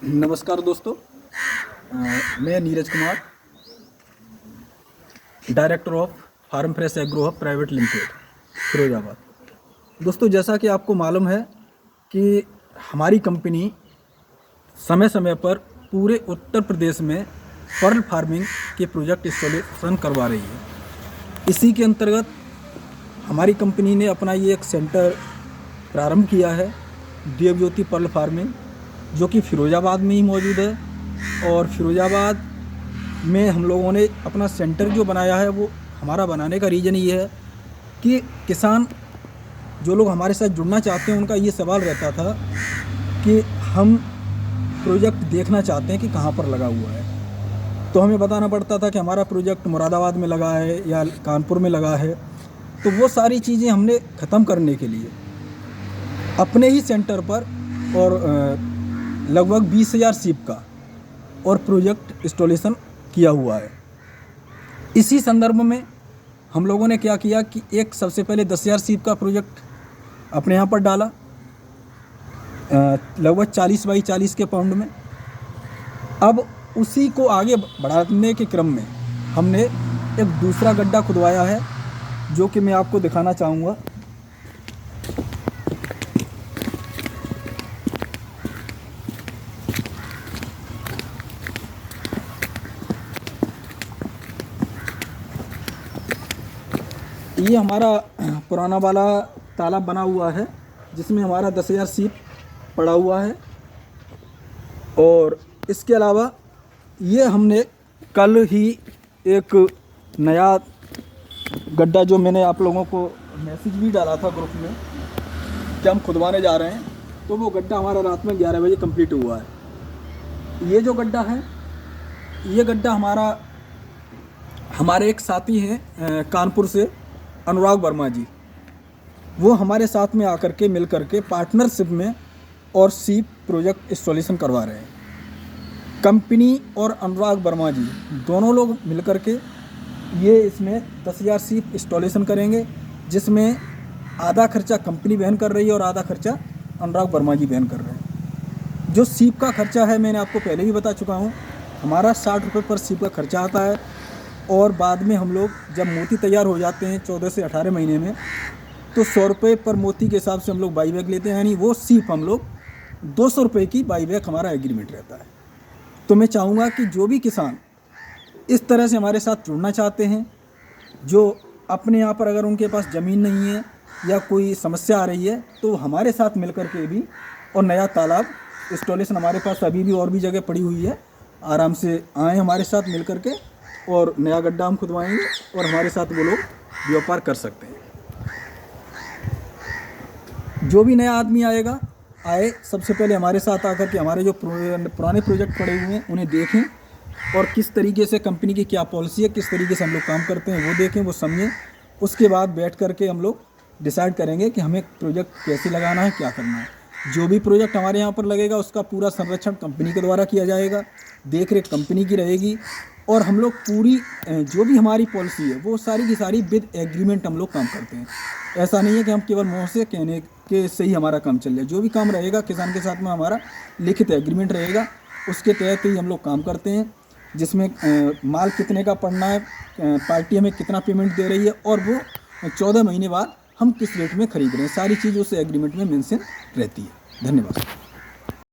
नमस्कार दोस्तों। मैं Neeraj Kumar, director of farm fresh agro hub private limited, Firozabad. दोस्तों, जैसा कि आपको मालूम है कि हमारी कंपनी समय समय पर पूरे उत्तर प्रदेश में पर्ल फार्मिंग के प्रोजेक्ट इंस्टॉलेशन करवा रही है। इसी के अंतर्गत हमारी कंपनी ने अपना ये एक सेंटर प्रारंभ किया है, देवज्योति पर्ल फार्मिंग, जो कि फिरोजाबाद में ही मौजूद है। और फिरोजाबाद में हम लोगों ने अपना सेंटर जो बनाया है, वो हमारा बनाने का रीज़न ये है कि किसान जो लोग हमारे साथ जुड़ना चाहते हैं, उनका ये सवाल रहता था कि हम प्रोजेक्ट देखना चाहते हैं कि कहाँ पर लगा हुआ है। तो हमें बताना पड़ता था कि हमारा प्रोजेक्ट मुरादाबाद में लगा है या कानपुर में लगा है। तो वो सारी चीज़ें हमने ख़त्म करने के लिए अपने ही सेंटर पर और लगभग 20,000 सीप का और प्रोजेक्ट इंस्टॉलेशन किया हुआ है। इसी संदर्भ में हम लोगों ने क्या किया कि एक सबसे पहले 10,000 सीप का प्रोजेक्ट अपने यहाँ पर डाला, लगभग 40 बाई 40 के पाउंड में। अब उसी को आगे बढ़ाने के क्रम में हमने एक दूसरा गड्ढा खुदवाया है, जो कि मैं आपको दिखाना चाहूँगा। ये हमारा पुराना वाला तालाब बना हुआ है, जिसमें हमारा 10,000 सीप पड़ा हुआ है। और इसके अलावा ये हमने कल ही एक नया गड्ढा, जो मैंने आप लोगों को मैसेज भी डाला था ग्रुप में कि हम खुदवाने जा रहे हैं, तो वो गड्ढा हमारा रात में 11 बजे कंप्लीट हुआ है। ये जो गड्ढा है, ये गड्ढा हमारे एक साथी हैं कानपुर से, अनुराग वर्मा जी, वो हमारे साथ में आकर के मिल करके पार्टनरशिप में और सीप प्रोजेक्ट इंस्टॉलेशन करवा रहे हैं। कंपनी और अनुराग वर्मा जी दोनों लोग मिल करके ये इसमें 10,000 सीप इंस्टॉलेशन करेंगे, जिसमें आधा खर्चा कंपनी वहन कर रही है और आधा खर्चा अनुराग वर्मा जी वहन कर रहे हैं। जो सीप का खर्चा है, मैंने आपको पहले भी बता चुका हूँ, हमारा 60 रुपये पर सीप का खर्चा आता है। और बाद में हम लोग जब मोती तैयार हो जाते हैं 14 से 18 महीने में, तो 100 रुपये पर मोती के हिसाब से हम लोग बाई बैग लेते हैं, यानी वो सीप हम लोग 200 रुपये की बाई बैग हमारा एग्रीमेंट रहता है। तो मैं चाहूँगा कि जो भी किसान इस तरह से हमारे साथ जुड़ना चाहते हैं, जो अपने यहाँ पर अगर उनके पास ज़मीन नहीं है या कोई समस्या आ रही है, तो हमारे साथ मिल कर के भी, और नया तालाब इंस्टॉलेशन हमारे पास अभी भी और भी जगह पड़ी हुई है, आराम से आएँ हमारे साथ मिल कर के, और नया गड्ढा हम खुदवाएंगे और हमारे साथ वो लोग व्यापार कर सकते हैं। जो भी नया आदमी आए, सबसे पहले हमारे साथ आकर के हमारे जो पुराने प्रोजेक्ट पड़े हुए हैं उन्हें देखें, और किस तरीके से कंपनी की क्या पॉलिसी है, किस तरीके से हम लोग काम करते हैं, वो देखें, वो समझें। उसके बाद बैठ करके हम लोग डिसाइड करेंगे कि हमें प्रोजेक्ट कैसे लगाना है, क्या करना है। जो भी प्रोजेक्ट हमारे यहाँ पर लगेगा, उसका पूरा संरक्षण कंपनी के द्वारा किया जाएगा, देख रेख कंपनी की रहेगी, और हम लोग पूरी जो भी हमारी पॉलिसी है, वो सारी की सारी विद एग्रीमेंट हम लोग काम करते हैं। ऐसा नहीं है कि हम केवल मुँह से कहने के से ही हमारा काम चल जाए। जो भी काम रहेगा किसान के साथ में हमारा लिखित एग्रीमेंट रहेगा, उसके तहत ही हम लोग काम करते हैं, जिसमें माल कितने का पड़ना है, पार्टी हमें कितना पेमेंट दे रही है, और वो 14 महीने बाद हम किस रेट में खरीद रहे हैं, सारी चीज़ उस एग्रीमेंट में मेंशन रहती है। धन्यवाद।